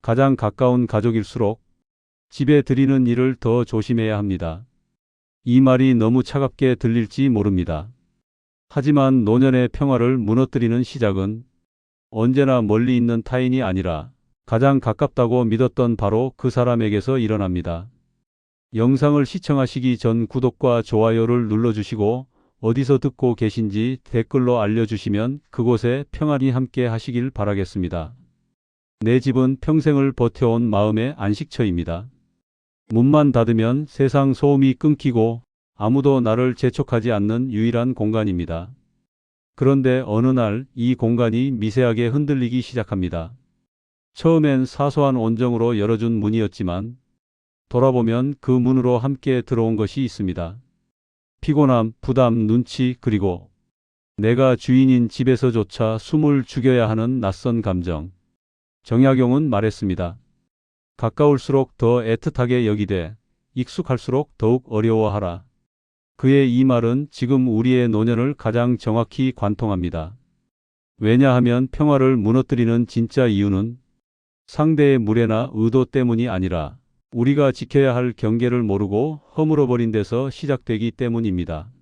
가장 가까운 가족일수록 집에 들이는 일을 더 조심해야 합니다. 이 말이 너무 차갑게 들릴지 모릅니다. 하지만 노년의 평화를 무너뜨리는 시작은 언제나 멀리 있는 타인이 아니라 가장 가깝다고 믿었던 바로 그 사람에게서 일어납니다. 영상을 시청하시기 전 구독과 좋아요를 눌러주시고 어디서 듣고 계신지 댓글로 알려주시면 그곳에 평안히 함께 하시길 바라겠습니다. 내 집은 평생을 버텨온 마음의 안식처입니다. 문만 닫으면 세상 소음이 끊기고 아무도 나를 재촉하지 않는 유일한 공간입니다. 그런데 어느 날 이 공간이 미세하게 흔들리기 시작합니다. 처음엔 사소한 온정으로 열어준 문이었지만 돌아보면 그 문으로 함께 들어온 것이 있습니다. 피곤함, 부담, 눈치, 그리고 내가 주인인 집에서조차 숨을 죽여야 하는 낯선 감정. 정약용은 말했습니다. 가까울수록 더 애틋하게 여기되 익숙할수록 더욱 어려워하라. 그의 이 말은 지금 우리의 노년을 가장 정확히 관통합니다. 왜냐하면 평화를 무너뜨리는 진짜 이유는 상대의 무례나 의도 때문이 아니라 우리가 지켜야 할 경계를 모르고 허물어버린 데서 시작되기 때문입니다.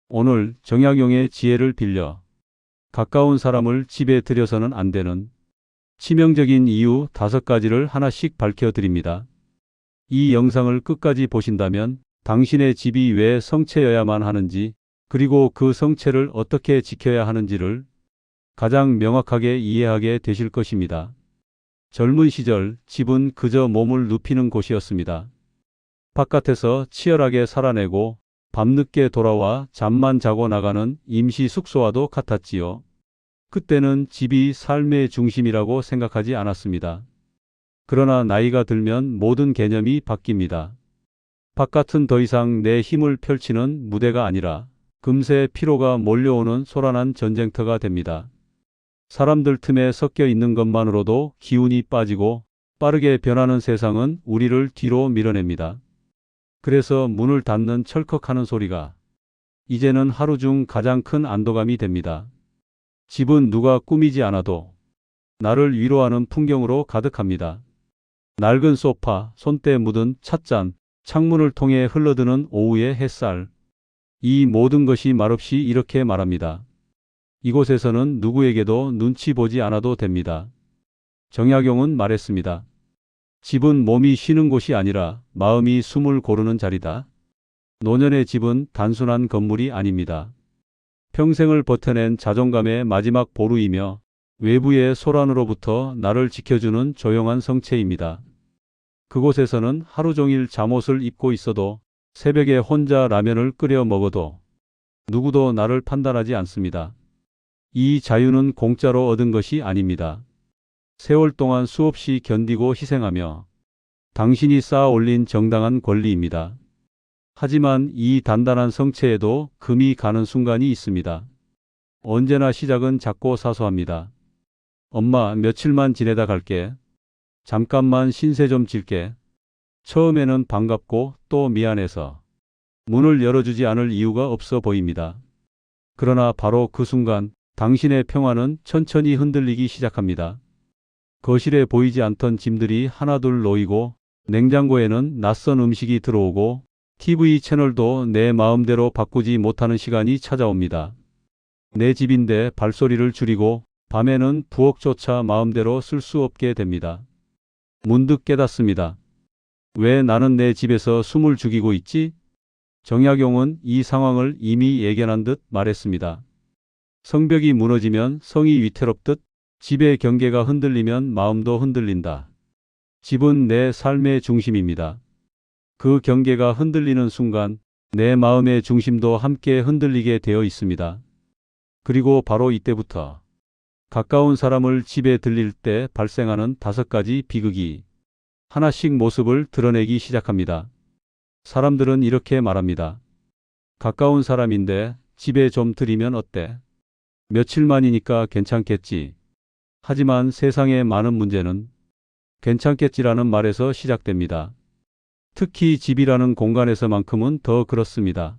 오늘 정약용의 지혜를 빌려 가까운 사람을 집에 들여서는 안 되는 치명적인 이유 5가지를 하나씩 밝혀드립니다. 이 영상을 끝까지 보신다면 당신의 집이 왜 성체여야만 하는지, 그리고 그 성체를 어떻게 지켜야 하는지를 가장 명확하게 이해하게 되실 것입니다. 젊은 시절 집은 그저 몸을 눕히는 곳이었습니다. 바깥에서 치열하게 살아내고 밤늦게 돌아와 잠만 자고 나가는 임시 숙소와도 같았지요. 그때는 집이 삶의 중심이라고 생각하지 않았습니다. 그러나 나이가 들면 모든 개념이 바뀝니다. 바깥은 더 이상 내 힘을 펼치는 무대가 아니라 금세 피로가 몰려오는 소란한 전쟁터가 됩니다. 사람들 틈에 섞여 있는 것만으로도 기운이 빠지고 빠르게 변하는 세상은 우리를 뒤로 밀어냅니다. 그래서 문을 닫는 철컥하는 소리가 이제는 하루 중 가장 큰 안도감이 됩니다. 집은 누가 꾸미지 않아도 나를 위로하는 풍경으로 가득합니다. 낡은 소파, 손때 묻은 찻잔, 창문을 통해 흘러드는 오후의 햇살. 이 모든 것이 말없이 이렇게 말합니다. 이곳에서는 누구에게도 눈치 보지 않아도 됩니다. 정약용은 말했습니다. 집은 몸이 쉬는 곳이 아니라 마음이 숨을 고르는 자리다. 노년의 집은 단순한 건물이 아닙니다. 평생을 버텨낸 자존감의 마지막 보루이며 외부의 소란으로부터 나를 지켜주는 조용한 성체입니다. 그곳에서는 하루 종일 잠옷을 입고 있어도 새벽에 혼자 라면을 끓여 먹어도 누구도 나를 판단하지 않습니다. 이 자유는 공짜로 얻은 것이 아닙니다. 세월 동안 수없이 견디고 희생하며 당신이 쌓아 올린 정당한 권리입니다. 하지만 이 단단한 성체에도 금이 가는 순간이 있습니다. 언제나 시작은 작고 사소합니다. 엄마, 며칠만 지내다 갈게. 잠깐만 신세 좀 질게. 처음에는 반갑고 또 미안해서 문을 열어주지 않을 이유가 없어 보입니다. 그러나 바로 그 순간 당신의 평화는 천천히 흔들리기 시작합니다. 거실에 보이지 않던 짐들이 하나둘 놓이고 냉장고에는 낯선 음식이 들어오고 TV 채널도 내 마음대로 바꾸지 못하는 시간이 찾아옵니다. 내 집인데 발소리를 줄이고 밤에는 부엌조차 마음대로 쓸 수 없게 됩니다. 문득 깨닫습니다. 왜 나는 내 집에서 숨을 죽이고 있지? 정약용은 이 상황을 이미 예견한 듯 말했습니다. 성벽이 무너지면 성이 위태롭듯 집의 경계가 흔들리면 마음도 흔들린다. 집은 내 삶의 중심입니다. 그 경계가 흔들리는 순간 내 마음의 중심도 함께 흔들리게 되어 있습니다. 그리고 바로 이때부터 가까운 사람을 집에 들릴 때 발생하는 5가지 비극이 하나씩 모습을 드러내기 시작합니다. 사람들은 이렇게 말합니다. 가까운 사람인데 집에 좀 들이면 어때? 며칠만이니까 괜찮겠지. 하지만 세상의 많은 문제는 괜찮겠지라는 말에서 시작됩니다. 특히 집이라는 공간에서만큼은 더 그렇습니다.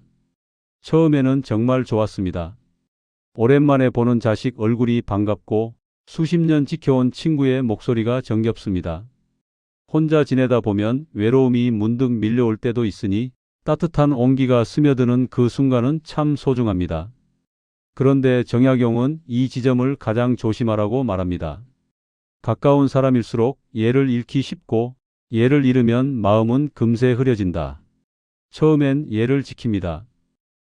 처음에는 정말 좋았습니다. 오랜만에 보는 자식 얼굴이 반갑고 수십 년 지켜온 친구의 목소리가 정겹습니다. 혼자 지내다 보면 외로움이 문득 밀려올 때도 있으니 따뜻한 온기가 스며드는 그 순간은 참 소중합니다. 그런데 정약용은 이 지점을 가장 조심하라고 말합니다. 가까운 사람일수록 예를 잃기 쉽고 예를 잃으면 마음은 금세 흐려진다. 처음엔 예를 지킵니다.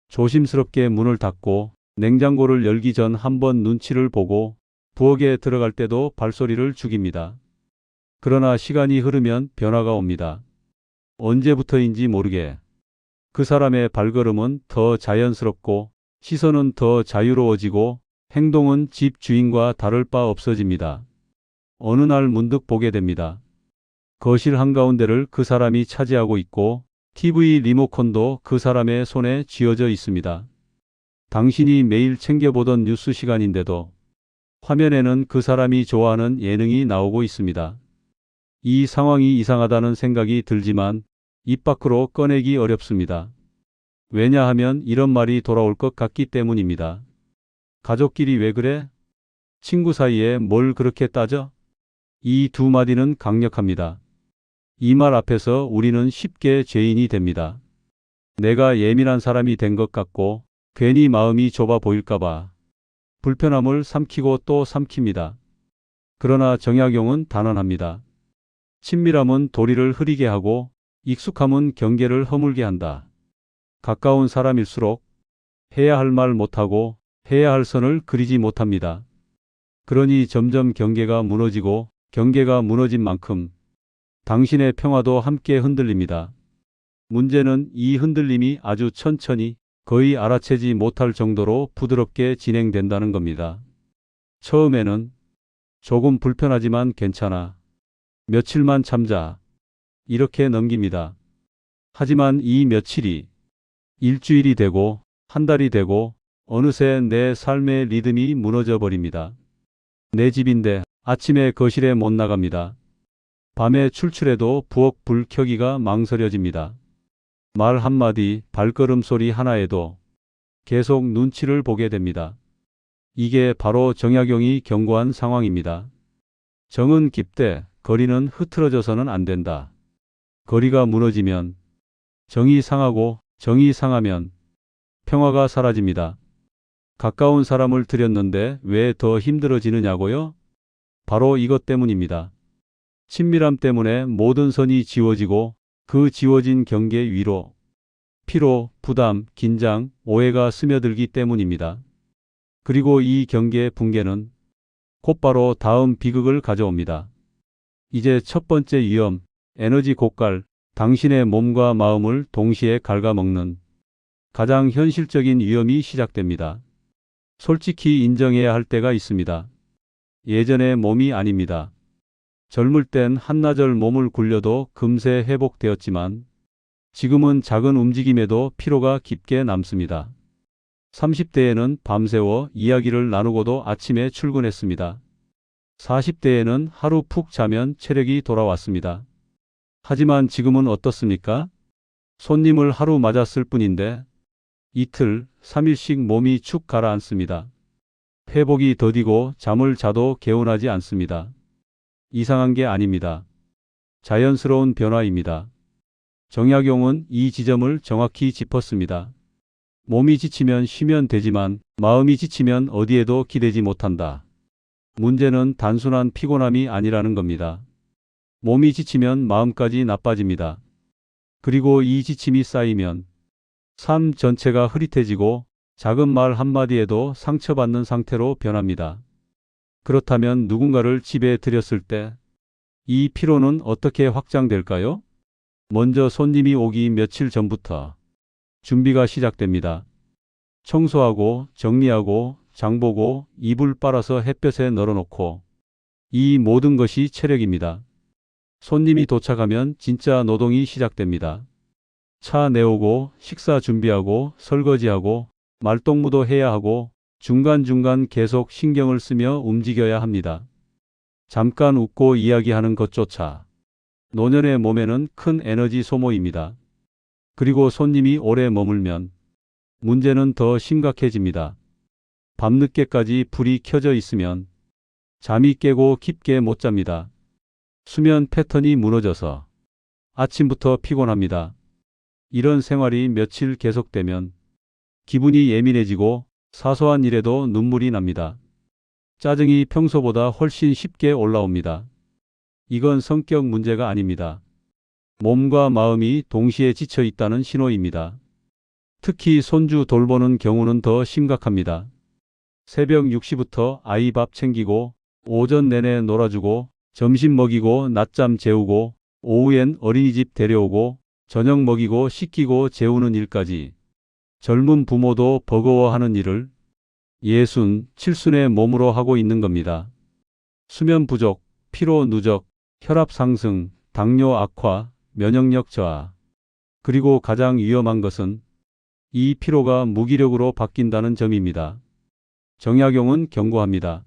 조심스럽게 문을 닫고 냉장고를 열기 전 한번 눈치를 보고 부엌에 들어갈 때도 발소리를 죽입니다. 그러나 시간이 흐르면 변화가 옵니다. 언제부터인지 모르게 그 사람의 발걸음은 더 자연스럽고 시선은 더 자유로워지고 행동은 집 주인과 다를 바 없어집니다. 어느 날 문득 보게 됩니다. 거실 한가운데를 그 사람이 차지하고 있고 TV 리모컨도 그 사람의 손에 쥐어져 있습니다. 당신이 매일 챙겨보던 뉴스 시간인데도 화면에는 그 사람이 좋아하는 예능이 나오고 있습니다. 이 상황이 이상하다는 생각이 들지만 입 밖으로 꺼내기 어렵습니다. 왜냐하면 이런 말이 돌아올 것 같기 때문입니다. 가족끼리 왜 그래? 친구 사이에 뭘 그렇게 따져? 이 두 마디는 강력합니다. 이 말 앞에서 우리는 쉽게 죄인이 됩니다. 내가 예민한 사람이 된 것 같고 괜히 마음이 좁아 보일까봐 불편함을 삼키고 또 삼킵니다. 그러나 정약용은 단언합니다. 친밀함은 도리를 흐리게 하고 익숙함은 경계를 허물게 한다. 가까운 사람일수록 해야 할 말 못하고 해야 할 선을 그리지 못합니다. 그러니 점점 경계가 무너지고 경계가 무너진 만큼 당신의 평화도 함께 흔들립니다. 문제는 이 흔들림이 아주 천천히 거의 알아채지 못할 정도로 부드럽게 진행된다는 겁니다. 처음에는 조금 불편하지만 괜찮아. 며칠만 참자. 이렇게 넘깁니다. 하지만 이 며칠이 일주일이 되고 한 달이 되고 어느새 내 삶의 리듬이 무너져 버립니다. 내 집인데 아침에 거실에 못 나갑니다. 밤에 출출해도 부엌 불 켜기가 망설여집니다. 말 한마디, 발걸음 소리 하나에도 계속 눈치를 보게 됩니다. 이게 바로 정약용이 경고한 상황입니다. 정은 깊되 거리는 흐트러져서는 안 된다. 거리가 무너지면 정이 상하고 정이 상하면 평화가 사라집니다. 가까운 사람을 들였는데 왜 더 힘들어지느냐고요? 바로 이것 때문입니다. 친밀함 때문에 모든 선이 지워지고 그 지워진 경계 위로 피로, 부담, 긴장, 오해가 스며들기 때문입니다. 그리고 이 경계의 붕괴는 곧바로 다음 비극을 가져옵니다. 이제 첫 번째 위험, 에너지 고갈, 당신의 몸과 마음을 동시에 갉아먹는 가장 현실적인 위험이 시작됩니다. 솔직히 인정해야 할 때가 있습니다. 예전의 몸이 아닙니다. 젊을 땐 한나절 몸을 굴려도 금세 회복되었지만 지금은 작은 움직임에도 피로가 깊게 남습니다. 30대에는 밤새워 이야기를 나누고도 아침에 출근했습니다. 40대에는 하루 푹 자면 체력이 돌아왔습니다. 하지만 지금은 어떻습니까? 손님을 하루 맞았을 뿐인데 이틀, 3일씩 몸이 축 가라앉습니다. 회복이 더디고 잠을 자도 개운하지 않습니다. 이상한 게 아닙니다. 자연스러운 변화입니다. 정약용은 이 지점을 정확히 짚었습니다. 몸이 지치면 쉬면 되지만 마음이 지치면 어디에도 기대지 못한다. 문제는 단순한 피곤함이 아니라는 겁니다. 몸이 지치면 마음까지 나빠집니다. 그리고 이 지침이 쌓이면 삶 전체가 흐릿해지고 작은 말 한마디에도 상처받는 상태로 변합니다. 그렇다면 누군가를 집에 들였을 때 이 피로는 어떻게 확장될까요? 먼저 손님이 오기 며칠 전부터 준비가 시작됩니다. 청소하고 정리하고 장보고 이불 빨아서 햇볕에 널어놓고 이 모든 것이 체력입니다. 손님이 도착하면 진짜 노동이 시작됩니다. 차 내오고 식사 준비하고 설거지하고 말동무도 해야 하고 중간중간 계속 신경을 쓰며 움직여야 합니다. 잠깐 웃고 이야기하는 것조차 노년의 몸에는 큰 에너지 소모입니다. 그리고 손님이 오래 머물면 문제는 더 심각해집니다. 밤늦게까지 불이 켜져 있으면 잠이 깨고 깊게 못 잡니다. 수면 패턴이 무너져서 아침부터 피곤합니다. 이런 생활이 며칠 계속되면 기분이 예민해지고 사소한 일에도 눈물이 납니다. 짜증이 평소보다 훨씬 쉽게 올라옵니다. 이건 성격 문제가 아닙니다. 몸과 마음이 동시에 지쳐 있다는 신호입니다. 특히 손주 돌보는 경우는 더 심각합니다. 새벽 6시부터 아이 밥 챙기고 오전 내내 놀아주고 점심 먹이고 낮잠 재우고 오후엔 어린이집 데려오고 저녁 먹이고 씻기고 재우는 일까지 젊은 부모도 버거워하는 일을 60, 70의 몸으로 하고 있는 겁니다. 수면 부족, 피로 누적, 혈압 상승, 당뇨 악화, 면역력 저하. 그리고 가장 위험한 것은 이 피로가 무기력으로 바뀐다는 점입니다. 정약용은 경고합니다.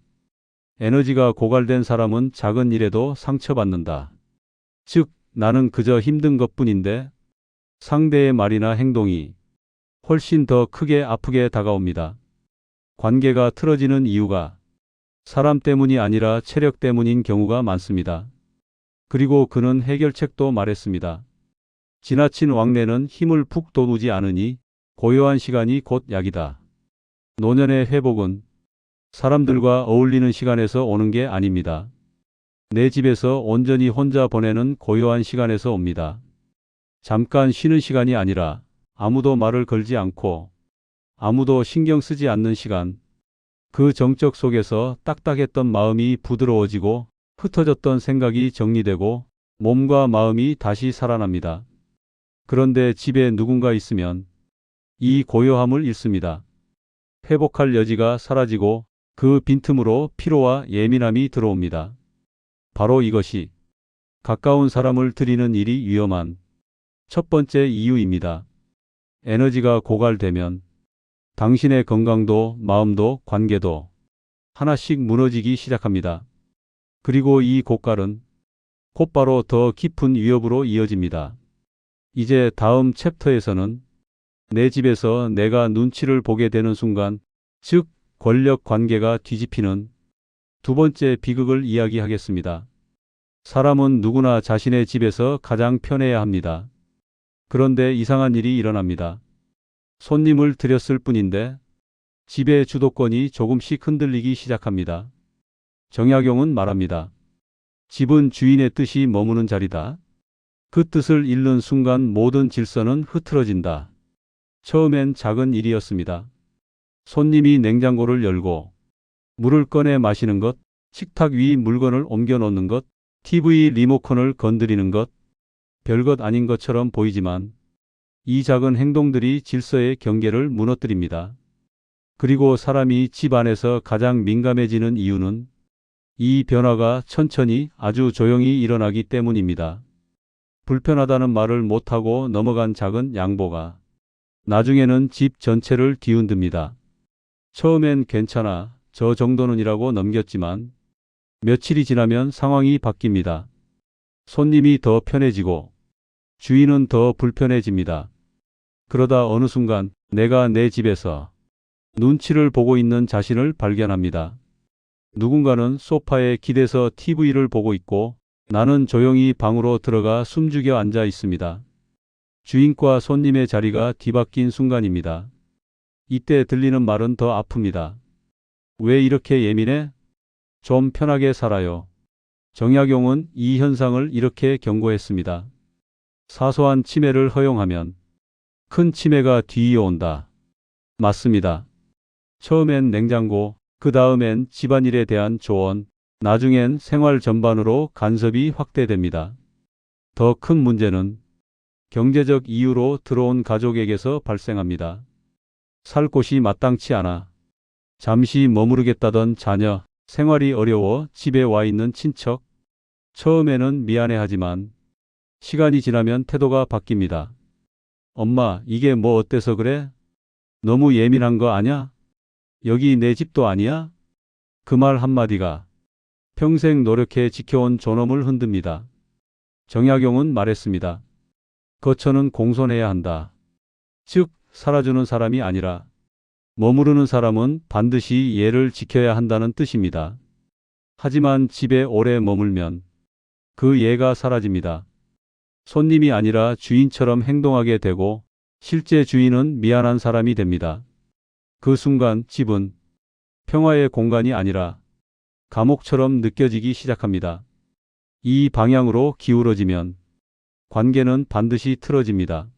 에너지가 고갈된 사람은 작은 일에도 상처받는다. 즉, 나는 그저 힘든 것뿐인데 상대의 말이나 행동이 훨씬 더 크게 아프게 다가옵니다. 관계가 틀어지는 이유가 사람 때문이 아니라 체력 때문인 경우가 많습니다. 그리고 그는 해결책도 말했습니다. 지나친 왕래는 힘을 푹 돋우지 않으니 고요한 시간이 곧 약이다. 노년의 회복은 사람들과 어울리는 시간에서 오는 게 아닙니다. 내 집에서 온전히 혼자 보내는 고요한 시간에서 옵니다. 잠깐 쉬는 시간이 아니라 아무도 말을 걸지 않고 아무도 신경 쓰지 않는 시간. 그 정적 속에서 딱딱했던 마음이 부드러워지고 흩어졌던 생각이 정리되고 몸과 마음이 다시 살아납니다. 그런데 집에 누군가 있으면 이 고요함을 잃습니다. 회복할 여지가 사라지고 그 빈틈으로 피로와 예민함이 들어옵니다. 바로 이것이 가까운 사람을 들이는 일이 위험한 첫 번째 이유입니다. 에너지가 고갈되면 당신의 건강도 마음도 관계도 하나씩 무너지기 시작합니다. 그리고 이 고갈은 곧바로 더 깊은 위협으로 이어집니다. 이제 다음 챕터에서는 내 집에서 내가 눈치를 보게 되는 순간, 즉 권력 관계가 뒤집히는 두 번째 비극을 이야기하겠습니다. 사람은 누구나 자신의 집에서 가장 편해야 합니다. 그런데 이상한 일이 일어납니다. 손님을 들였을 뿐인데 집의 주도권이 조금씩 흔들리기 시작합니다. 정약용은 말합니다. 집은 주인의 뜻이 머무는 자리다. 그 뜻을 잃는 순간 모든 질서는 흐트러진다. 처음엔 작은 일이었습니다. 손님이 냉장고를 열고 물을 꺼내 마시는 것, 식탁 위 물건을 옮겨 놓는 것, TV 리모컨을 건드리는 것, 별것 아닌 것처럼 보이지만 이 작은 행동들이 질서의 경계를 무너뜨립니다. 그리고 사람이 집 안에서 가장 민감해지는 이유는 이 변화가 천천히 아주 조용히 일어나기 때문입니다. 불편하다는 말을 못하고 넘어간 작은 양보가 나중에는 집 전체를 뒤흔듭니다. 처음엔 괜찮아, 저 정도는이라고 넘겼지만 며칠이 지나면 상황이 바뀝니다. 손님이 더 편해지고 주인은 더 불편해집니다. 그러다 어느 순간 내가 내 집에서 눈치를 보고 있는 자신을 발견합니다. 누군가는 소파에 기대서 TV를 보고 있고 나는 조용히 방으로 들어가 숨죽여 앉아 있습니다. 주인과 손님의 자리가 뒤바뀐 순간입니다. 이때 들리는 말은 더 아픕니다. 왜 이렇게 예민해? 좀 편하게 살아요. 정약용은 이 현상을 이렇게 경고했습니다. 사소한 치매를 허용하면 큰 치매가 뒤이어온다. 맞습니다. 처음엔 냉장고, 그 다음엔 집안일에 대한 조언, 나중엔 생활 전반으로 간섭이 확대됩니다. 더 큰 문제는 경제적 이유로 들어온 가족에게서 발생합니다. 살 곳이 마땅치 않아 잠시 머무르겠다던 자녀, 생활이 어려워 집에 와 있는 친척. 처음에는 미안해하지만 시간이 지나면 태도가 바뀝니다. 엄마, 이게 뭐 어때서 그래? 너무 예민한 거 아냐? 여기 내 집도 아니야? 그 말 한마디가 평생 노력해 지켜온 존엄을 흔듭니다. 정약용은 말했습니다. 거처는 공손해야 한다. 즉, 살아주는 사람이 아니라 머무르는 사람은 반드시 예를 지켜야 한다는 뜻입니다. 하지만 집에 오래 머물면 그 예가 사라집니다. 손님이 아니라 주인처럼 행동하게 되고 실제 주인은 미안한 사람이 됩니다. 그 순간 집은 평화의 공간이 아니라 감옥처럼 느껴지기 시작합니다. 이 방향으로 기울어지면 관계는 반드시 틀어집니다.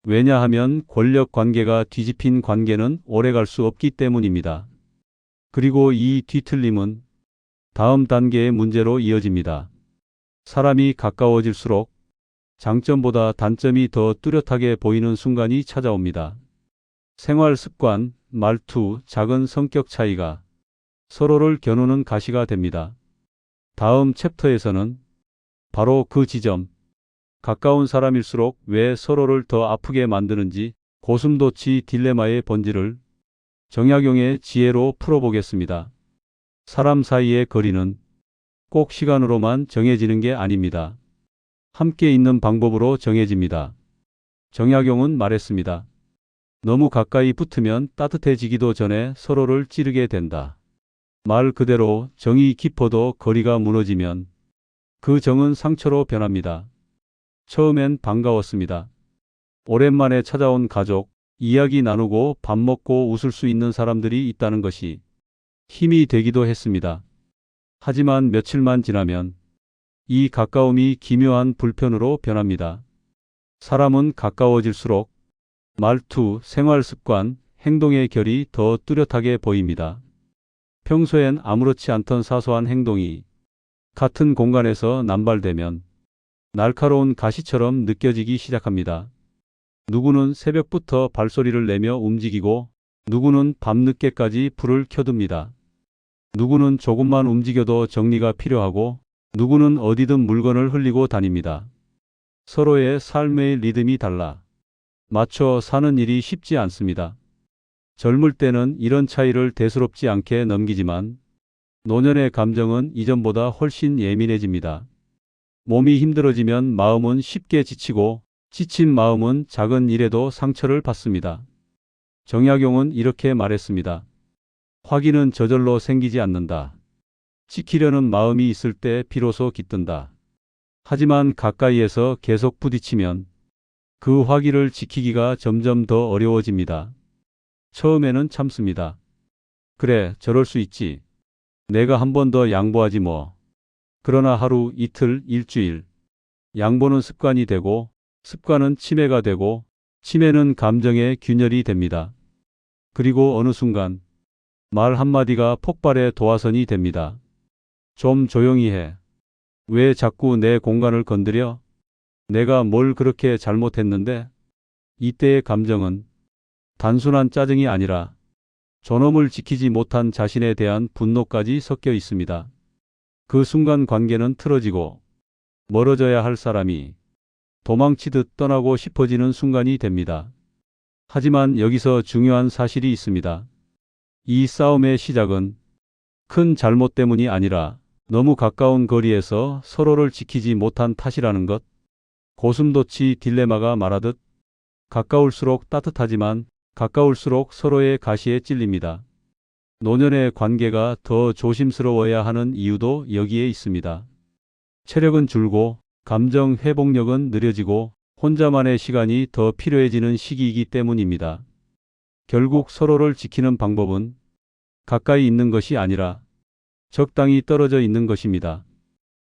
왜냐하면 권력 관계가 뒤집힌 관계는 오래갈 수 없기 때문입니다. 그리고 이 뒤틀림은 다음 단계의 문제로 이어집니다. 사람이 가까워질수록 장점보다 단점이 더 뚜렷하게 보이는 순간이 찾아옵니다. 생활 습관, 말투, 작은 성격 차이가 서로를 겨누는 가시가 됩니다. 다음 챕터에서는 바로 그 지점, 가까운 사람일수록 왜 서로를 더 아프게 만드는지 고슴도치 딜레마의 본질을 정약용의 지혜로 풀어보겠습니다. 사람 사이의 거리는 꼭 시간으로만 정해지는 게 아닙니다. 함께 있는 방법으로 정해집니다. 정약용은 말했습니다. 너무 가까이 붙으면 따뜻해지기도 전에 서로를 찌르게 된다. 말 그대로 정이 깊어도 거리가 무너지면 그 정은 상처로 변합니다. 처음엔 반가웠습니다. 오랜만에 찾아온 가족, 이야기 나누고 밥 먹고 웃을 수 있는 사람들이 있다는 것이 힘이 되기도 했습니다. 하지만 며칠만 지나면 이 가까움이 기묘한 불편으로 변합니다. 사람은 가까워질수록 말투, 생활 습관, 행동의 결이 더 뚜렷하게 보입니다. 평소엔 아무렇지 않던 사소한 행동이 같은 공간에서 남발되면 날카로운 가시처럼 느껴지기 시작합니다. 누구는 새벽부터 발소리를 내며 움직이고 누구는 밤늦게까지 불을 켜둡니다. 누구는 조금만 움직여도 정리가 필요하고 누구는 어디든 물건을 흘리고 다닙니다. 서로의 삶의 리듬이 달라 맞춰 사는 일이 쉽지 않습니다. 젊을 때는 이런 차이를 대수롭지 않게 넘기지만 노년의 감정은 이전보다 훨씬 예민해집니다. 몸이 힘들어지면 마음은 쉽게 지치고 지친 마음은 작은 일에도 상처를 받습니다. 정약용은 이렇게 말했습니다. 화기는 저절로 생기지 않는다. 지키려는 마음이 있을 때 비로소 깃든다. 하지만 가까이에서 계속 부딪히면 그 화기를 지키기가 점점 더 어려워집니다. 처음에는 참습니다. 그래, 저럴 수 있지. 내가 한 번 더 양보하지 뭐. 그러나 하루, 이틀, 일주일. 양보는 습관이 되고 습관은 치매가 되고 치매는 감정의 균열이 됩니다. 그리고 어느 순간 말 한마디가 폭발의 도화선이 됩니다. 좀 조용히 해. 왜 자꾸 내 공간을 건드려? 내가 뭘 그렇게 잘못했는데? 이때의 감정은 단순한 짜증이 아니라 존엄을 지키지 못한 자신에 대한 분노까지 섞여 있습니다. 그 순간 관계는 틀어지고 멀어져야 할 사람이 도망치듯 떠나고 싶어지는 순간이 됩니다. 하지만 여기서 중요한 사실이 있습니다. 이 싸움의 시작은 큰 잘못 때문이 아니라 너무 가까운 거리에서 서로를 지키지 못한 탓이라는 것. 고슴도치 딜레마가 말하듯 가까울수록 따뜻하지만 가까울수록 서로의 가시에 찔립니다. 노년의 관계가 더 조심스러워야 하는 이유도 여기에 있습니다. 체력은 줄고 감정 회복력은 느려지고 혼자만의 시간이 더 필요해지는 시기이기 때문입니다. 결국 서로를 지키는 방법은 가까이 있는 것이 아니라 적당히 떨어져 있는 것입니다.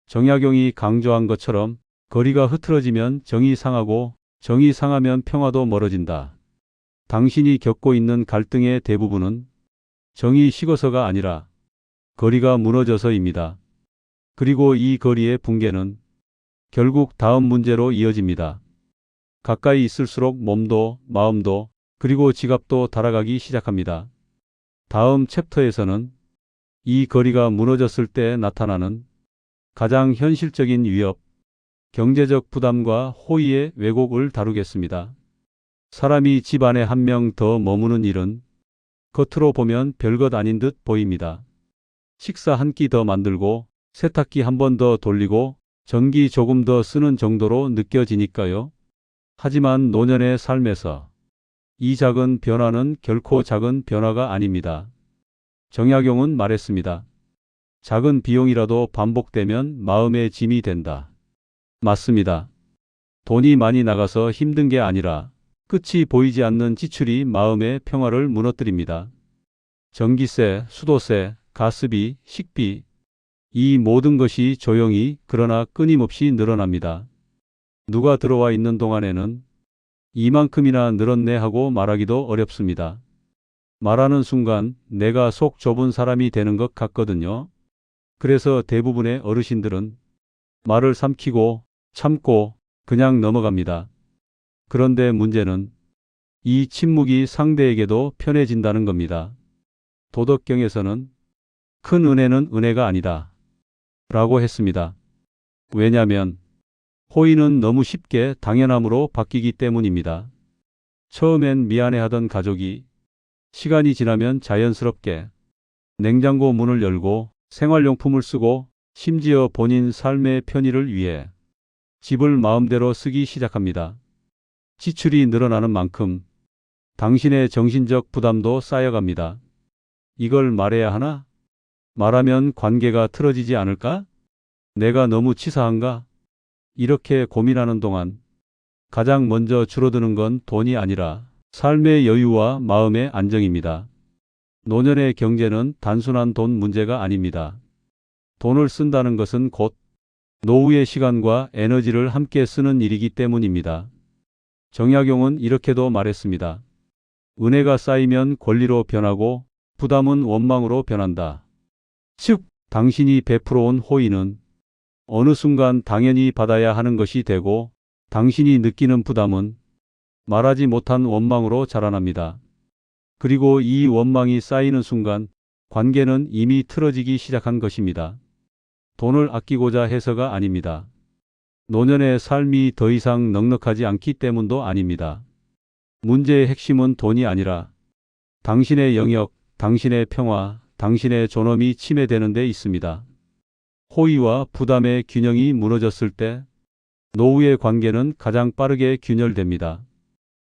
정약용이 강조한 것처럼 거리가 흐트러지면 정이 상하고 정이 상하면 평화도 멀어진다. 당신이 겪고 있는 갈등의 대부분은 정이 식어서가 아니라 거리가 무너져서입니다. 그리고 이 거리의 붕괴는 결국 다음 문제로 이어집니다. 가까이 있을수록 몸도 마음도 그리고 지갑도 달아가기 시작합니다. 다음 챕터에서는 이 거리가 무너졌을 때 나타나는 가장 현실적인 위협, 경제적 부담과 호의의 왜곡을 다루겠습니다. 사람이 집 안에 한 명 더 머무는 일은 겉으로 보면 별것 아닌 듯 보입니다. 식사 한 끼 더 만들고 세탁기 한 번 더 돌리고 전기 조금 더 쓰는 정도로 느껴지니까요. 하지만 노년의 삶에서 이 작은 변화는 결코 작은 변화가 아닙니다. 정약용은 말했습니다. 작은 비용이라도 반복되면 마음의 짐이 된다. 맞습니다. 돈이 많이 나가서 힘든 게 아니라 끝이 보이지 않는 지출이 마음의 평화를 무너뜨립니다. 전기세, 수도세, 가스비, 식비, 이 모든 것이 조용히 그러나 끊임없이 늘어납니다. 누가 들어와 있는 동안에는 이만큼이나 늘었네 하고 말하기도 어렵습니다. 말하는 순간 내가 속 좁은 사람이 되는 것 같거든요. 그래서 대부분의 어르신들은 말을 삼키고 참고 그냥 넘어갑니다. 그런데 문제는 이 침묵이 상대에게도 편해진다는 겁니다. 도덕경에서는 큰 은혜는 은혜가 아니다 라고 했습니다. 왜냐하면 호의는 너무 쉽게 당연함으로 바뀌기 때문입니다. 처음엔 미안해하던 가족이 시간이 지나면 자연스럽게 냉장고 문을 열고 생활용품을 쓰고 심지어 본인 삶의 편의를 위해 집을 마음대로 쓰기 시작합니다. 지출이 늘어나는 만큼 당신의 정신적 부담도 쌓여갑니다. 이걸 말해야 하나? 말하면 관계가 틀어지지 않을까? 내가 너무 치사한가? 이렇게 고민하는 동안 가장 먼저 줄어드는 건 돈이 아니라 삶의 여유와 마음의 안정입니다. 노년의 경제는 단순한 돈 문제가 아닙니다. 돈을 쓴다는 것은 곧 노후의 시간과 에너지를 함께 쓰는 일이기 때문입니다. 정약용은 이렇게도 말했습니다. 은혜가 쌓이면 권리로 변하고 부담은 원망으로 변한다. 즉, 당신이 베풀어온 호의는 어느 순간 당연히 받아야 하는 것이 되고 당신이 느끼는 부담은 말하지 못한 원망으로 자라납니다. 그리고 이 원망이 쌓이는 순간 관계는 이미 틀어지기 시작한 것입니다. 돈을 아끼고자 해서가 아닙니다. 노년의 삶이 더 이상 넉넉하지 않기 때문도 아닙니다. 문제의 핵심은 돈이 아니라 당신의 영역, 당신의 평화, 당신의 존엄이 침해되는 데 있습니다. 호의와 부담의 균형이 무너졌을 때 노후의 관계는 가장 빠르게 균열됩니다.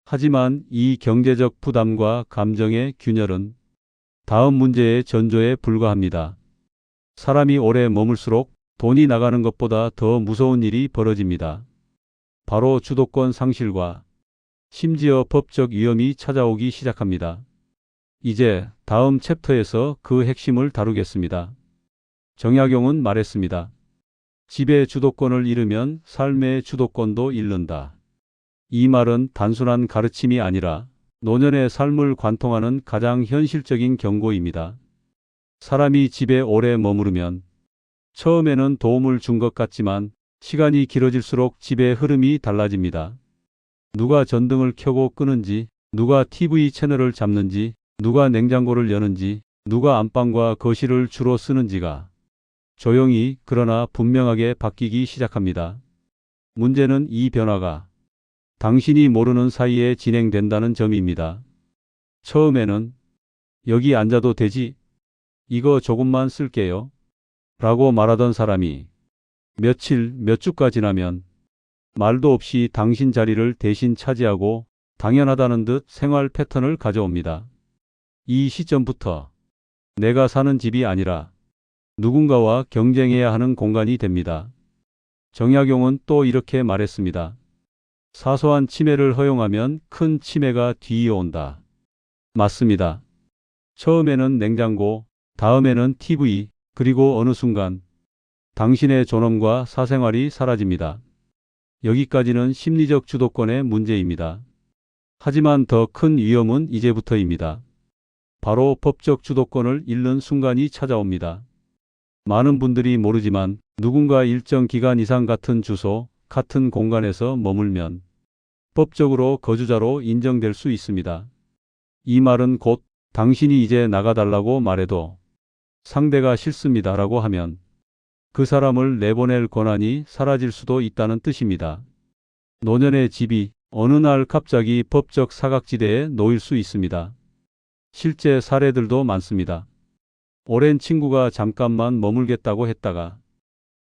하지만 이 경제적 부담과 감정의 균열은 다음 문제의 전조에 불과합니다. 사람이 오래 머물수록 돈이 나가는 것보다 더 무서운 일이 벌어집니다. 바로 주도권 상실과 심지어 법적 위험이 찾아오기 시작합니다. 이제 다음 챕터에서 그 핵심을 다루겠습니다. 정약용은 말했습니다. 집의 주도권을 잃으면 삶의 주도권도 잃는다. 이 말은 단순한 가르침이 아니라 노년의 삶을 관통하는 가장 현실적인 경고입니다. 사람이 집에 오래 머무르면 처음에는 도움을 준 것 같지만 시간이 길어질수록 집의 흐름이 달라집니다. 누가 전등을 켜고 끄는지, 누가 TV 채널을 잡는지, 누가 냉장고를 여는지, 누가 안방과 거실을 주로 쓰는지가 조용히 그러나 분명하게 바뀌기 시작합니다. 문제는 이 변화가 당신이 모르는 사이에 진행된다는 점입니다. 처음에는 여기 앉아도 되지? 이거 조금만 쓸게요. 라고 말하던 사람이 며칠, 몇 주가 지나면 말도 없이 당신 자리를 대신 차지하고 당연하다는 듯 생활 패턴을 가져옵니다. 이 시점부터 내가 사는 집이 아니라 누군가와 경쟁해야 하는 공간이 됩니다. 정약용은 또 이렇게 말했습니다. 사소한 침해를 허용하면 큰 침해가 뒤이어온다. 맞습니다. 처음에는 냉장고, 다음에는 TV, 그리고 어느 순간 당신의 존엄과 사생활이 사라집니다. 여기까지는 심리적 주도권의 문제입니다. 하지만 더 큰 위험은 이제부터입니다. 바로 법적 주도권을 잃는 순간이 찾아옵니다. 많은 분들이 모르지만 누군가 일정 기간 이상 같은 주소, 같은 공간에서 머물면 법적으로 거주자로 인정될 수 있습니다. 이 말은 곧 당신이 이제 나가달라고 말해도 상대가 싫습니다라고 하면 그 사람을 내보낼 권한이 사라질 수도 있다는 뜻입니다. 노년의 집이 어느 날 갑자기 법적 사각지대에 놓일 수 있습니다. 실제 사례들도 많습니다. 오랜 친구가 잠깐만 머물겠다고 했다가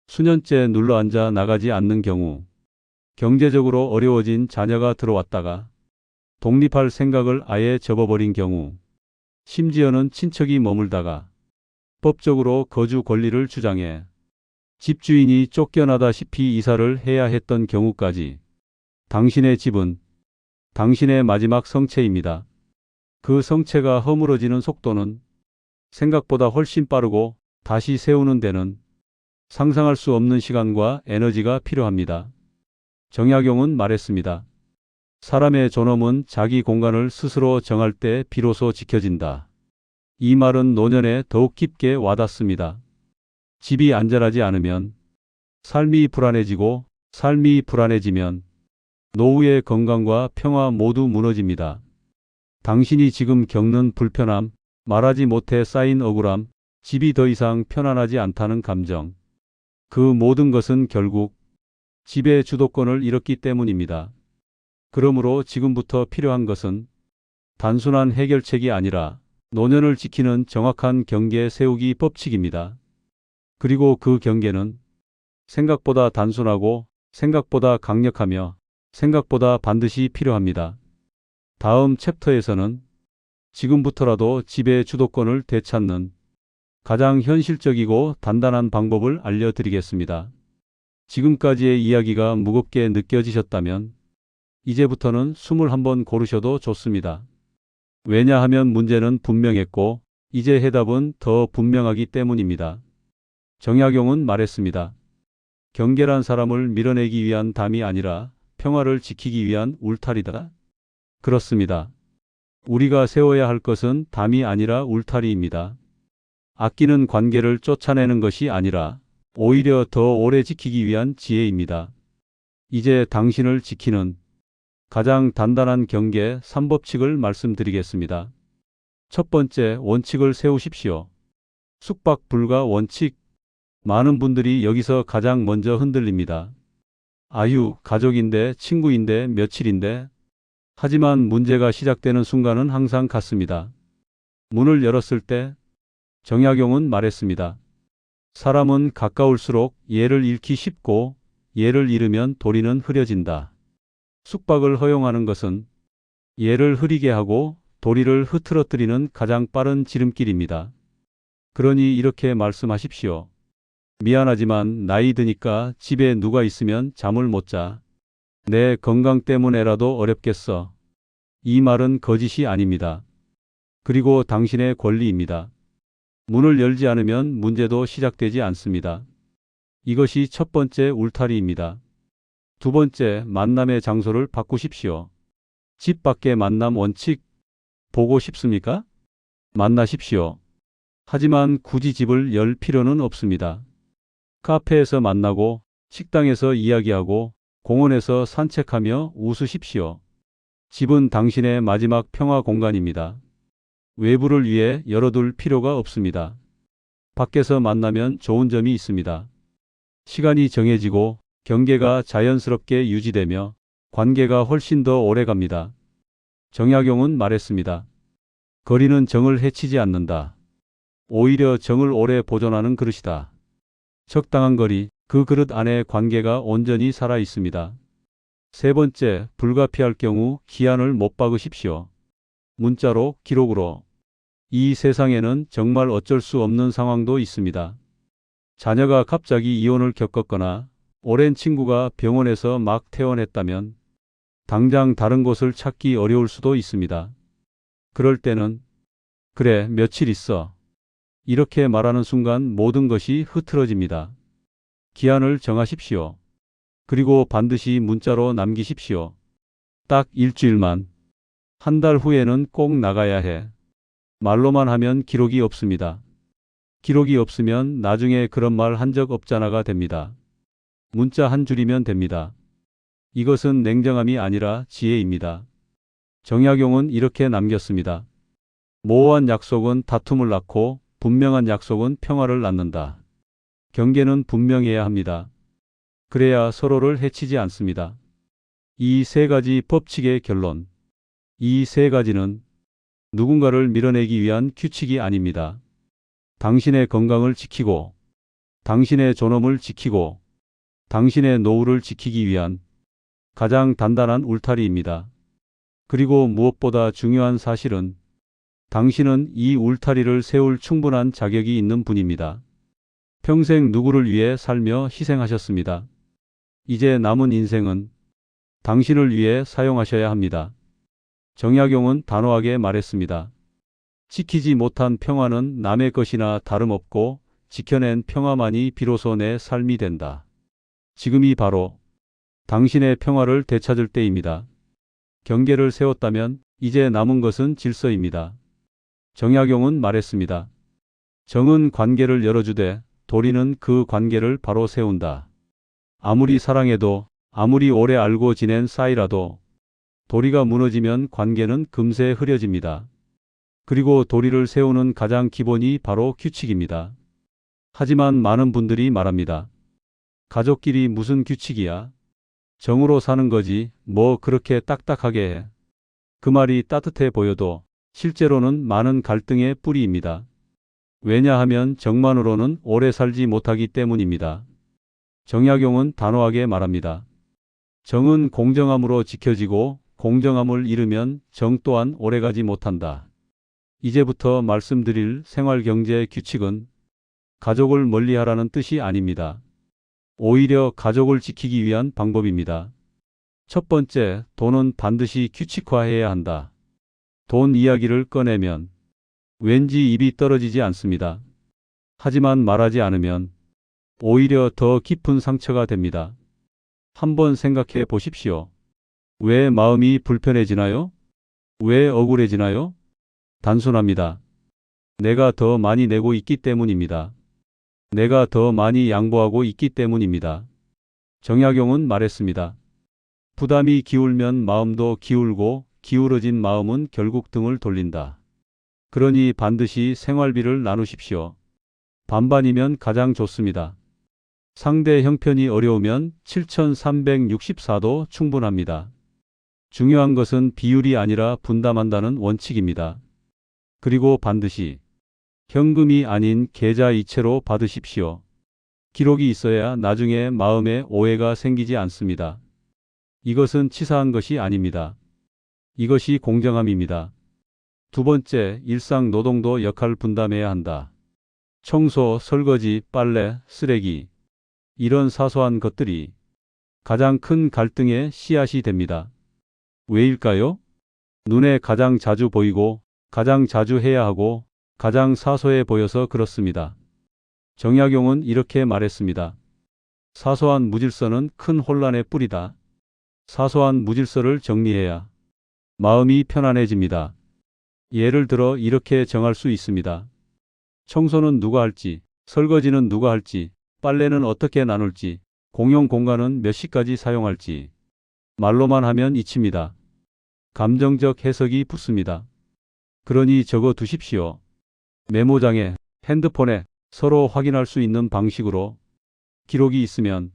수년째 눌러앉아 나가지 않는 경우, 경제적으로 어려워진 자녀가 들어왔다가 독립할 생각을 아예 접어버린 경우, 심지어는 친척이 머물다가 법적으로 거주 권리를 주장해 집주인이 쫓겨나다시피 이사를 해야 했던 경우까지 당신의 집은 당신의 마지막 성체입니다. 그 성체가 허물어지는 속도는 생각보다 훨씬 빠르고 다시 세우는 데는 상상할 수 없는 시간과 에너지가 필요합니다. 정약용은 말했습니다. 사람의 존엄은 자기 공간을 스스로 정할 때 비로소 지켜진다. 이 말은 노년에 더욱 깊게 와닿습니다. 집이 안전하지 않으면 삶이 불안해지고 삶이 불안해지면 노후의 건강과 평화 모두 무너집니다. 당신이 지금 겪는 불편함, 말하지 못해 쌓인 억울함, 집이 더 이상 편안하지 않다는 감정. 그 모든 것은 결국 집의 주도권을 잃었기 때문입니다. 그러므로 지금부터 필요한 것은 단순한 해결책이 아니라 노년을 지키는 정확한 경계 세우기 법칙입니다. 그리고 그 경계는 생각보다 단순하고 생각보다 강력하며 생각보다 반드시 필요합니다. 다음 챕터에서는 지금부터라도 집의 주도권을 되찾는 가장 현실적이고 단단한 방법을 알려드리겠습니다. 지금까지의 이야기가 무겁게 느껴지셨다면 이제부터는 숨을 한번 고르셔도 좋습니다. 왜냐하면 문제는 분명했고 이제 해답은 더 분명하기 때문입니다. 정약용은 말했습니다. 경계란 사람을 밀어내기 위한 담이 아니라 평화를 지키기 위한 울타리다. 그렇습니다. 우리가 세워야 할 것은 담이 아니라 울타리입니다. 아끼는 관계를 쫓아내는 것이 아니라 오히려 더 오래 지키기 위한 지혜입니다. 이제 당신을 지키는 가장 단단한 경계 3법칙을 말씀드리겠습니다. 첫 번째, 원칙을 세우십시오. 숙박 불가 원칙. 많은 분들이 여기서 가장 먼저 흔들립니다. 아유, 가족인데, 친구인데, 며칠인데. 하지만 문제가 시작되는 순간은 항상 같습니다. 문을 열었을 때 정약용은 말했습니다. 사람은 가까울수록 예를 잃기 쉽고 예를 잃으면 도리는 흐려진다. 숙박을 허용하는 것은 예를 흐리게 하고 도리를 흐트러뜨리는 가장 빠른 지름길입니다. 그러니 이렇게 말씀하십시오. 미안하지만 나이 드니까 집에 누가 있으면 잠을 못 자. 내 건강 때문에라도 어렵겠어. 이 말은 거짓이 아닙니다. 그리고 당신의 권리입니다. 문을 열지 않으면 문제도 시작되지 않습니다. 이것이 첫 번째 울타리입니다. 두 번째, 만남의 장소를 바꾸십시오. 집 밖의 만남 원칙. 보고 싶습니까? 만나십시오. 하지만 굳이 집을 열 필요는 없습니다. 카페에서 만나고 식당에서 이야기하고 공원에서 산책하며 웃으십시오. 집은 당신의 마지막 평화 공간입니다. 외부를 위해 열어둘 필요가 없습니다. 밖에서 만나면 좋은 점이 있습니다. 시간이 정해지고 경계가 자연스럽게 유지되며 관계가 훨씬 더 오래 갑니다. 정약용은 말했습니다. 거리는 정을 해치지 않는다. 오히려 정을 오래 보존하는 그릇이다. 적당한 거리, 그 그릇 안에 관계가 온전히 살아 있습니다. 세 번째, 불가피할 경우 기한을 못 박으십시오. 문자로, 기록으로. 이 세상에는 정말 어쩔 수 없는 상황도 있습니다. 자녀가 갑자기 이혼을 겪었거나 오랜 친구가 병원에서 막 퇴원했다면 당장 다른 곳을 찾기 어려울 수도 있습니다. 그럴 때는 그래, 며칠 있어. 이렇게 말하는 순간 모든 것이 흐트러집니다. 기한을 정하십시오. 그리고 반드시 문자로 남기십시오. 딱 일주일만. 한 달 후에는 꼭 나가야 해. 말로만 하면 기록이 없습니다. 기록이 없으면 나중에 그런 말 한 적 없잖아가 됩니다. 문자 한 줄이면 됩니다. 이것은 냉정함이 아니라 지혜입니다. 정약용은 이렇게 남겼습니다. 모호한 약속은 다툼을 낳고 분명한 약속은 평화를 낳는다. 경계는 분명해야 합니다. 그래야 서로를 해치지 않습니다. 이 세 가지 법칙의 결론. 이 세 가지는 누군가를 밀어내기 위한 규칙이 아닙니다. 당신의 건강을 지키고, 당신의 존엄을 지키고, 당신의 노후를 지키기 위한 가장 단단한 울타리입니다. 그리고 무엇보다 중요한 사실은 당신은 이 울타리를 세울 충분한 자격이 있는 분입니다. 평생 누구를 위해 살며 희생하셨습니다. 이제 남은 인생은 당신을 위해 사용하셔야 합니다. 정약용은 단호하게 말했습니다. 지키지 못한 평화는 남의 것이나 다름없고 지켜낸 평화만이 비로소 내 삶이 된다. 지금이 바로 당신의 평화를 되찾을 때입니다. 경계를 세웠다면 이제 남은 것은 질서입니다. 정약용은 말했습니다. 정은 관계를 열어주되 도리는 그 관계를 바로 세운다. 아무리 사랑해도 아무리 오래 알고 지낸 사이라도 도리가 무너지면 관계는 금세 흐려집니다. 그리고 도리를 세우는 가장 기본이 바로 규칙입니다. 하지만 많은 분들이 말합니다. 가족끼리 무슨 규칙이야? 정으로 사는 거지 뭐 그렇게 딱딱하게 해. 그 말이 따뜻해 보여도 실제로는 많은 갈등의 뿌리입니다. 왜냐하면 정만으로는 오래 살지 못하기 때문입니다. 정약용은 단호하게 말합니다. 정은 공정함으로 지켜지고 공정함을 잃으면 정 또한 오래가지 못한다. 이제부터 말씀드릴 생활경제 규칙은 가족을 멀리하라는 뜻이 아닙니다. 오히려 가족을 지키기 위한 방법입니다. 첫 번째, 돈은 반드시 규칙화해야 한다. 돈 이야기를 꺼내면 왠지 입이 떨어지지 않습니다. 하지만 말하지 않으면 오히려 더 깊은 상처가 됩니다. 한번 생각해 보십시오. 왜 마음이 불편해지나요? 왜 억울해지나요? 단순합니다. 내가 더 많이 내고 있기 때문입니다. 내가 더 많이 양보하고 있기 때문입니다. 정약용은 말했습니다. 부담이 기울면 마음도 기울고 기울어진 마음은 결국 등을 돌린다. 그러니 반드시 생활비를 나누십시오. 반반이면 가장 좋습니다. 상대 형편이 어려우면 7,364도 충분합니다. 중요한 것은 비율이 아니라 분담한다는 원칙입니다. 그리고 반드시 현금이 아닌 계좌이체로 받으십시오. 기록이 있어야 나중에 마음에 오해가 생기지 않습니다. 이것은 치사한 것이 아닙니다. 이것이 공정함입니다. 두 번째, 일상 노동도 역할 분담해야 한다. 청소, 설거지, 빨래, 쓰레기. 이런 사소한 것들이 가장 큰 갈등의 씨앗이 됩니다. 왜일까요? 눈에 가장 자주 보이고 가장 자주 해야 하고 가장 사소해 보여서 그렇습니다. 정약용은 이렇게 말했습니다. 사소한 무질서는 큰 혼란의 뿌리다. 사소한 무질서를 정리해야 마음이 편안해집니다. 예를 들어 이렇게 정할 수 있습니다. 청소는 누가 할지, 설거지는 누가 할지, 빨래는 어떻게 나눌지, 공용 공간은 몇 시까지 사용할지. 말로만 하면 잊힙니다. 감정적 해석이 붙습니다. 그러니 적어 두십시오. 메모장에, 핸드폰에 서로 확인할 수 있는 방식으로 기록이 있으면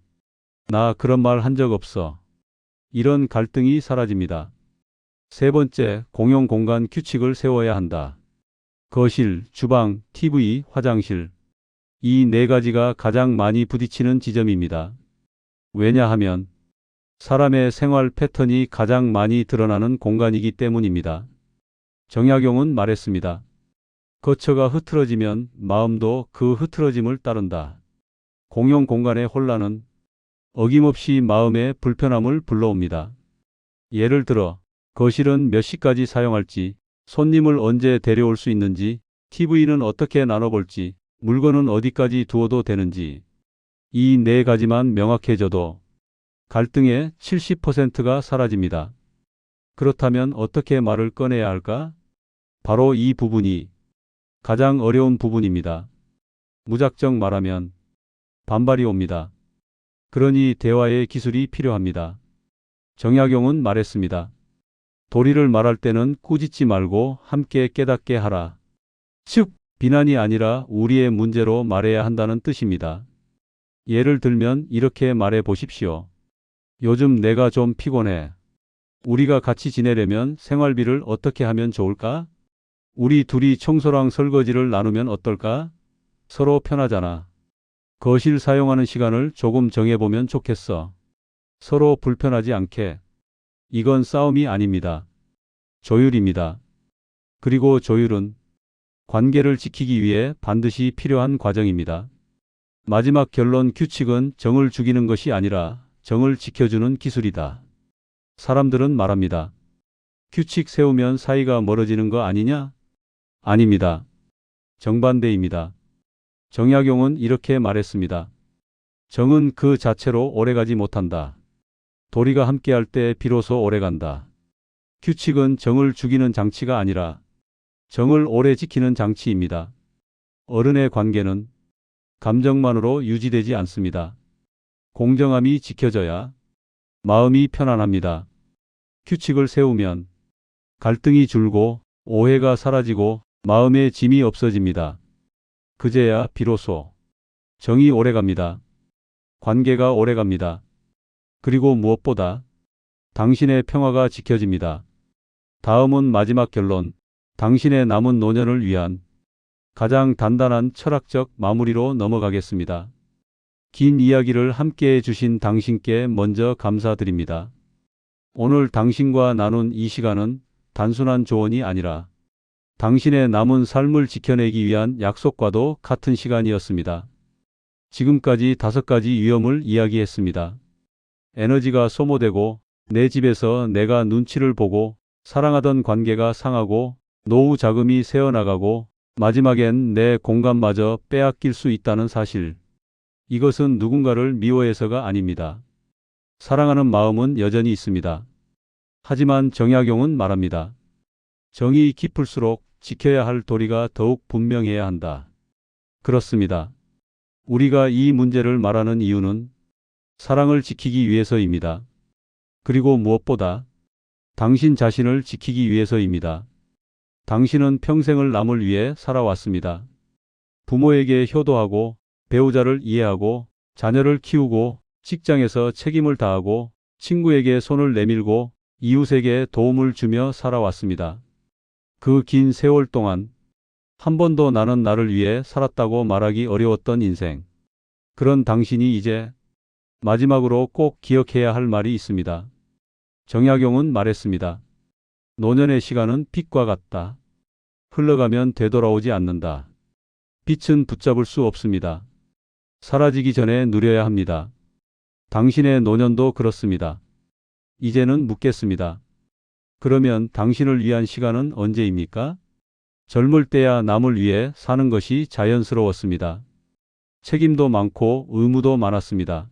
나 그런 말 한 적 없어. 이런 갈등이 사라집니다. 세 번째, 공용 공간 규칙을 세워야 한다. 거실, 주방, TV, 화장실. 이 네 가지가 가장 많이 부딪히는 지점입니다. 왜냐하면 사람의 생활 패턴이 가장 많이 드러나는 공간이기 때문입니다. 정약용은 말했습니다. 거처가 흐트러지면 마음도 그 흐트러짐을 따른다. 공용 공간의 혼란은 어김없이 마음의 불편함을 불러옵니다. 예를 들어 거실은 몇 시까지 사용할지, 손님을 언제 데려올 수 있는지, TV는 어떻게 나눠볼지, 물건은 어디까지 두어도 되는지. 이 네 가지만 명확해져도 갈등의 70%가 사라집니다. 그렇다면 어떻게 말을 꺼내야 할까? 바로 이 부분이 가장 어려운 부분입니다. 무작정 말하면 반발이 옵니다. 그러니 대화의 기술이 필요합니다. 정약용은 말했습니다. 도리를 말할 때는 꾸짖지 말고 함께 깨닫게 하라. 즉, 비난이 아니라 우리의 문제로 말해야 한다는 뜻입니다. 예를 들면 이렇게 말해 보십시오. 요즘 내가 좀 피곤해. 우리가 같이 지내려면 생활비를 어떻게 하면 좋을까? 우리 둘이 청소랑 설거지를 나누면 어떨까? 서로 편하잖아. 거실 사용하는 시간을 조금 정해보면 좋겠어. 서로 불편하지 않게. 이건 싸움이 아닙니다. 조율입니다. 그리고 조율은 관계를 지키기 위해 반드시 필요한 과정입니다. 마지막 결론 규칙은 정을 죽이는 것이 아니라 정을 지켜주는 기술이다. 사람들은 말합니다. 규칙 세우면 사이가 멀어지는 거 아니냐? 아닙니다. 정반대입니다. 정약용은 이렇게 말했습니다. 정은 그 자체로 오래가지 못한다. 도리가 함께할 때 비로소 오래간다. 규칙은 정을 죽이는 장치가 아니라 정을 오래 지키는 장치입니다. 어른의 관계는 감정만으로 유지되지 않습니다. 공정함이 지켜져야 마음이 편안합니다. 규칙을 세우면 갈등이 줄고 오해가 사라지고 마음의 짐이 없어집니다. 그제야 비로소 정이 오래갑니다. 관계가 오래갑니다. 그리고 무엇보다 당신의 평화가 지켜집니다. 다음은 마지막 결론, 당신의 남은 노년을 위한 가장 단단한 철학적 마무리로 넘어가겠습니다. 긴 이야기를 함께해 주신 당신께 먼저 감사드립니다. 오늘 당신과 나눈 이 시간은 단순한 조언이 아니라 당신의 남은 삶을 지켜내기 위한 약속과도 같은 시간이었습니다. 지금까지 5가지 위험을 이야기했습니다. 에너지가 소모되고 내 집에서 내가 눈치를 보고 사랑하던 관계가 상하고 노후 자금이 새어나가고 마지막엔 내 공간마저 빼앗길 수 있다는 사실. 이것은 누군가를 미워해서가 아닙니다. 사랑하는 마음은 여전히 있습니다. 하지만 정약용은 말합니다. 정이 깊을수록 지켜야 할 도리가 더욱 분명해야 한다. 그렇습니다. 우리가 이 문제를 말하는 이유는 사랑을 지키기 위해서입니다. 그리고 무엇보다 당신 자신을 지키기 위해서입니다. 당신은 평생을 남을 위해 살아왔습니다. 부모에게 효도하고 배우자를 이해하고 자녀를 키우고 직장에서 책임을 다하고 친구에게 손을 내밀고 이웃에게 도움을 주며 살아왔습니다. 그 긴 세월 동안 한 번도 나는 나를 위해 살았다고 말하기 어려웠던 인생. 그런 당신이 이제 마지막으로 꼭 기억해야 할 말이 있습니다. 정약용은 말했습니다. 노년의 시간은 빛과 같다. 흘러가면 되돌아오지 않는다. 빛은 붙잡을 수 없습니다. 사라지기 전에 누려야 합니다. 당신의 노년도 그렇습니다. 이제는 묻겠습니다. 그러면 당신을 위한 시간은 언제입니까? 젊을 때야 남을 위해 사는 것이 자연스러웠습니다. 책임도 많고 의무도 많았습니다.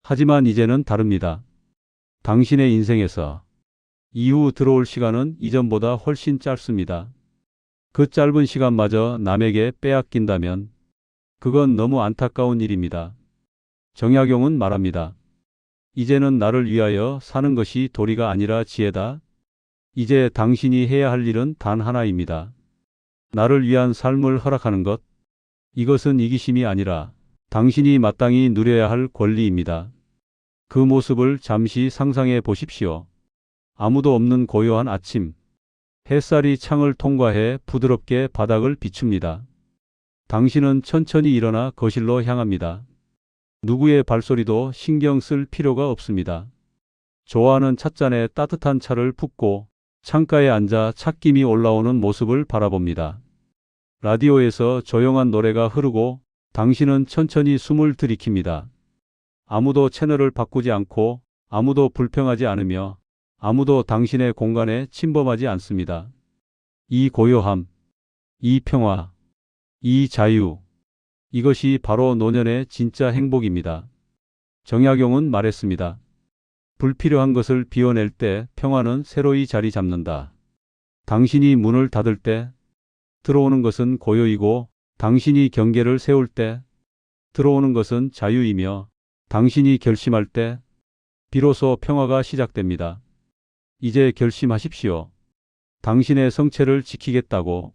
하지만 이제는 다릅니다. 당신의 인생에서 이후 들어올 시간은 이전보다 훨씬 짧습니다. 그 짧은 시간마저 남에게 빼앗긴다면 그건 너무 안타까운 일입니다. 정약용은 말합니다. 이제는 나를 위하여 사는 것이 도리가 아니라 지혜다. 이제 당신이 해야 할 일은 단 하나입니다. 나를 위한 삶을 허락하는 것. 이것은 이기심이 아니라 당신이 마땅히 누려야 할 권리입니다. 그 모습을 잠시 상상해 보십시오. 아무도 없는 고요한 아침. 햇살이 창을 통과해 부드럽게 바닥을 비춥니다. 당신은 천천히 일어나 거실로 향합니다. 누구의 발소리도 신경 쓸 필요가 없습니다. 좋아하는 찻잔에 따뜻한 차를 붓고 창가에 앉아 찻김이 올라오는 모습을 바라봅니다. 라디오에서 조용한 노래가 흐르고 당신은 천천히 숨을 들이킵니다. 아무도 채널을 바꾸지 않고 아무도 불평하지 않으며 아무도 당신의 공간에 침범하지 않습니다. 이 고요함, 이 평화, 이 자유, 이것이 바로 노년의 진짜 행복입니다. 정약용은 말했습니다. 불필요한 것을 비워낼 때 평화는 새로이 자리 잡는다. 당신이 문을 닫을 때 들어오는 것은 고요이고 당신이 경계를 세울 때 들어오는 것은 자유이며 당신이 결심할 때 비로소 평화가 시작됩니다. 이제 결심하십시오. 당신의 성체를 지키겠다고,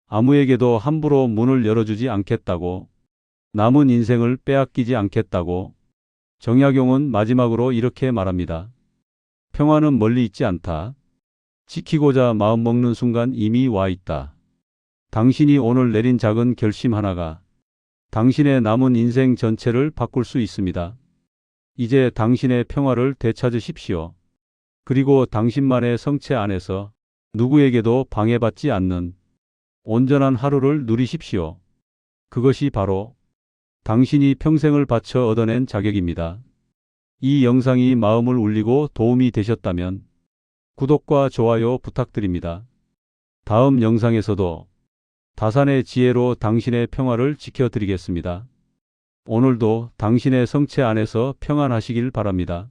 아무에게도 함부로 문을 열어주지 않겠다고, 남은 인생을 빼앗기지 않겠다고. 정약용은 마지막으로 이렇게 말합니다. 평화는 멀리 있지 않다. 지키고자 마음먹는 순간 이미 와 있다. 당신이 오늘 내린 작은 결심 하나가 당신의 남은 인생 전체를 바꿀 수 있습니다. 이제 당신의 평화를 되찾으십시오. 그리고 당신만의 성체 안에서 누구에게도 방해받지 않는 온전한 하루를 누리십시오. 그것이 바로 당신이 평생을 바쳐 얻어낸 자격입니다. 이 영상이 마음을 울리고 도움이 되셨다면 구독과 좋아요 부탁드립니다. 다음 영상에서도 다산의 지혜로 당신의 평화를 지켜드리겠습니다. 오늘도 당신의 성체 안에서 평안하시길 바랍니다.